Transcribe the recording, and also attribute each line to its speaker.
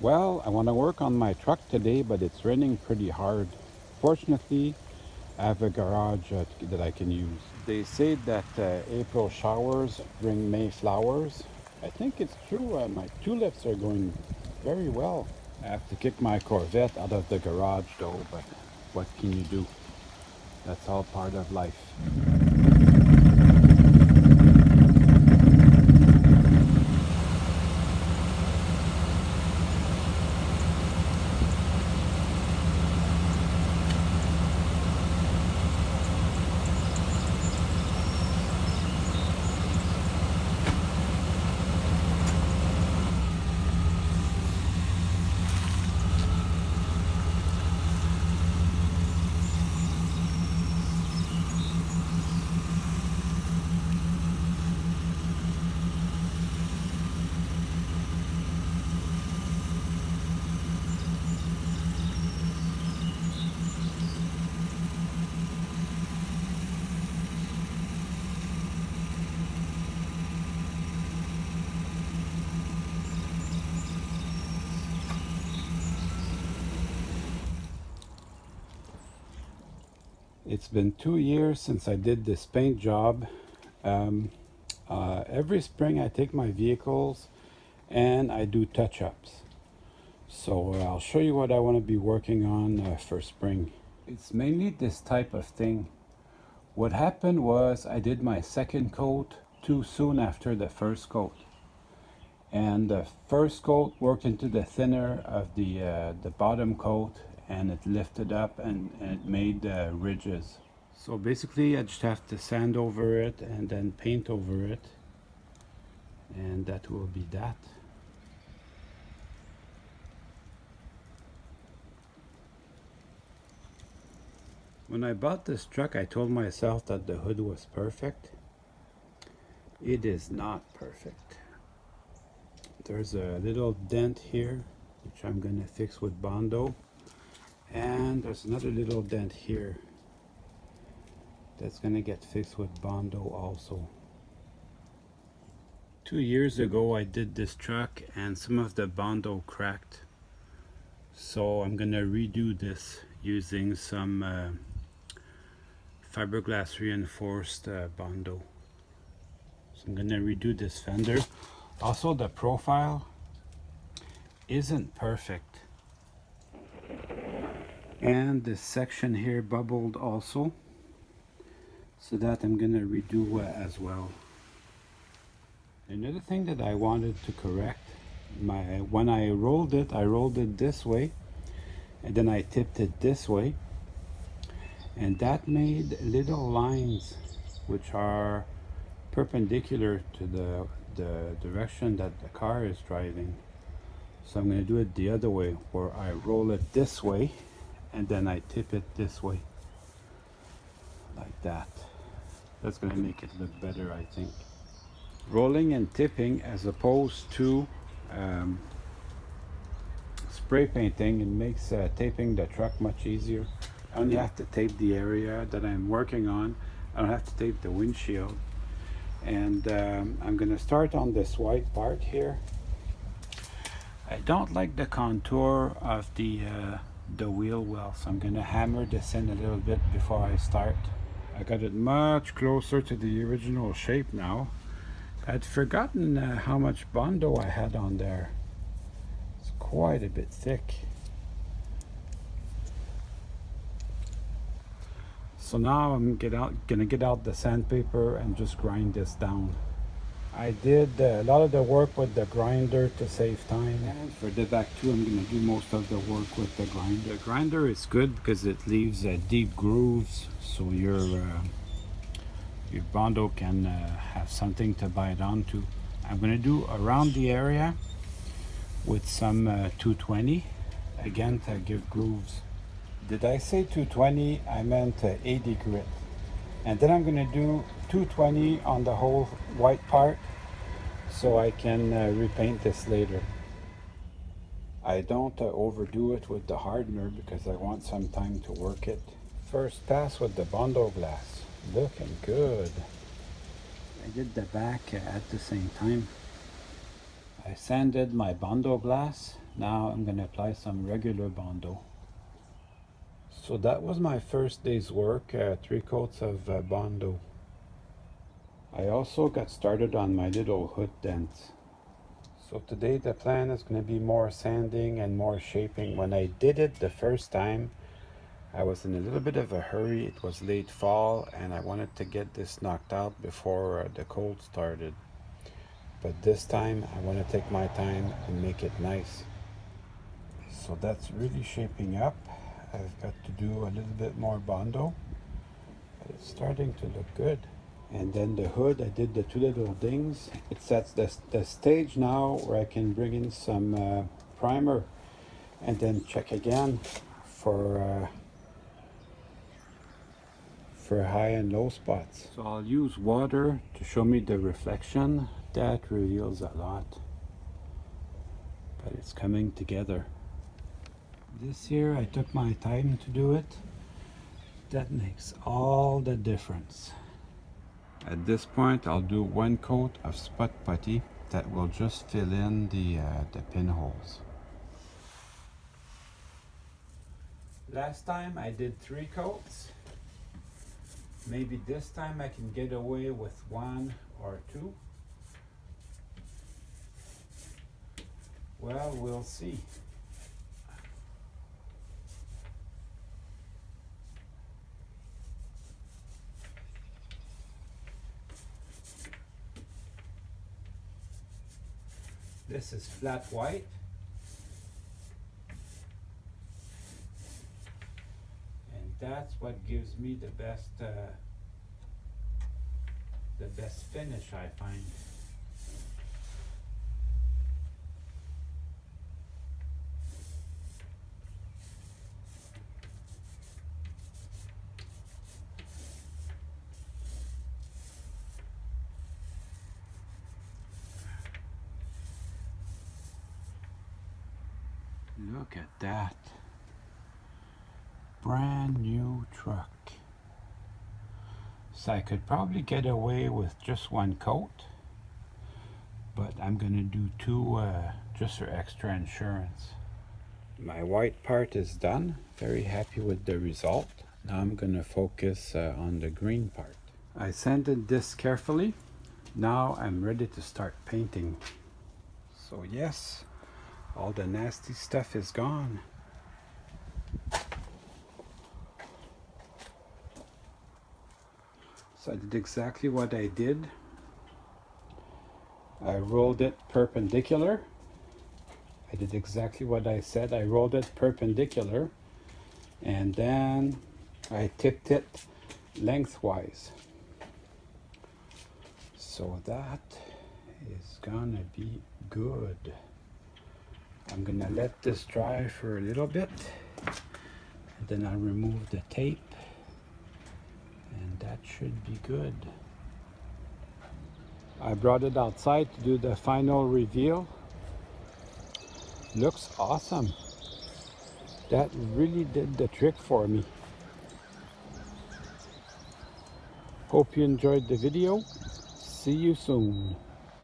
Speaker 1: Well, I want to work on my truck today, but it's raining pretty hard. Fortunately, I have a garage that I can use. They say that April showers bring May flowers. I think it's true. My tulips are going very well. I have to kick my Corvette out of the garage though, but what can you do? That's all part of life. It's been 2 years since I did this paint job. Um, every spring I take my vehicles and I do touch-ups. So I'll show you what I want to be working on for spring. It's mainly this type of thing. What happened was I did my second coat too soon after the first coat. And the first coat worked into the thinner of the bottom coat, and it lifted up and it made ridges. So basically I just have to sand over it and then paint over it, and that will be that. When I bought this truck, I told myself that the hood was perfect. It is not perfect. There's a little dent here, which I'm gonna fix with Bondo. And there's another little dent here that's gonna get fixed with Bondo also. 2 years ago I did this truck and some of the Bondo cracked. So I'm gonna redo this using some fiberglass reinforced Bondo. So I'm gonna redo this fender. Also, the profile isn't perfect. And this section here bubbled also. So that I'm gonna redo as well. Another thing that I wanted to correct, when I rolled it this way, and then I tipped it this way, and that made little lines which are perpendicular to the direction that the car is driving. So I'm going to do it the other way, where I roll it this way and then I tip it this way, like that. That's going to make it look better, I think. Rolling and tipping, as opposed to spray painting, it makes taping the truck much easier. I only have to tape the area that I'm working on. I don't have to tape the windshield. And I'm going to start on this white part here. I don't like the contour of the wheel well, so I'm going to hammer this in a little bit before I start. I got it much closer to the original shape now. I'd forgotten how much Bondo I had on there. It's quite a bit thick. So now I'm gonna get out the sandpaper and just grind this down. I did a lot of the work with the grinder to save time. And for the back too, I'm gonna do most of the work with the grinder. The grinder is good because it leaves deep grooves, so your Bondo can have something to bite onto. I'm gonna do around the area with some 220, again to give grooves. Did I say 220? I meant 80 grit. And then I'm going to do 220 on the whole white part so I can repaint this later. I don't overdo it with the hardener because I want some time to work it. First pass with the Bondo glass. Looking good. I did the back at the same time. I sanded my Bondo glass. Now I'm going to apply some regular Bondo. So that was my first day's work, 3 coats of Bondo. I also got started on my little hood dents. So today the plan is going to be more sanding and more shaping. When I did it the first time, I was in a little bit of a hurry. It was late fall and I wanted to get this knocked out before the cold started. But this time I want to take my time and make it nice. So that's really shaping up. I've got to do a little bit more Bondo, but it's starting to look good. And then the hood, I did the 2 little dings. It sets the stage now where I can bring in some primer and then check again for high and low spots. So I'll use water to show me the reflection. That reveals a lot, but it's coming together. This year I took my time to do it. That makes all the difference. At this point I'll do 1 coat of spot putty that will just fill in the pinholes. Last time I did 3 coats. Maybe this time I can get away with 1 or 2. Well, we'll see. This is flat white. And that's what gives me the best finish, I find. Look at that. Brand new truck. So I could probably get away with just 1 coat, but I'm gonna do 2 just for extra insurance. My white part is done. Very happy with the result. Now I'm gonna focus on the green part. I sanded this carefully. Now I'm ready to start painting. So yes, all the nasty stuff is gone. So I did exactly what I did. I rolled it perpendicular. I did exactly what I said. I rolled it perpendicular and then I tipped it lengthwise. So that is gonna be good. I'm gonna let this dry for a little bit and then I'll remove the tape and that should be good. I brought it outside to do the final reveal. Looks awesome. That really did the trick for me. Hope you enjoyed the video. See you soon.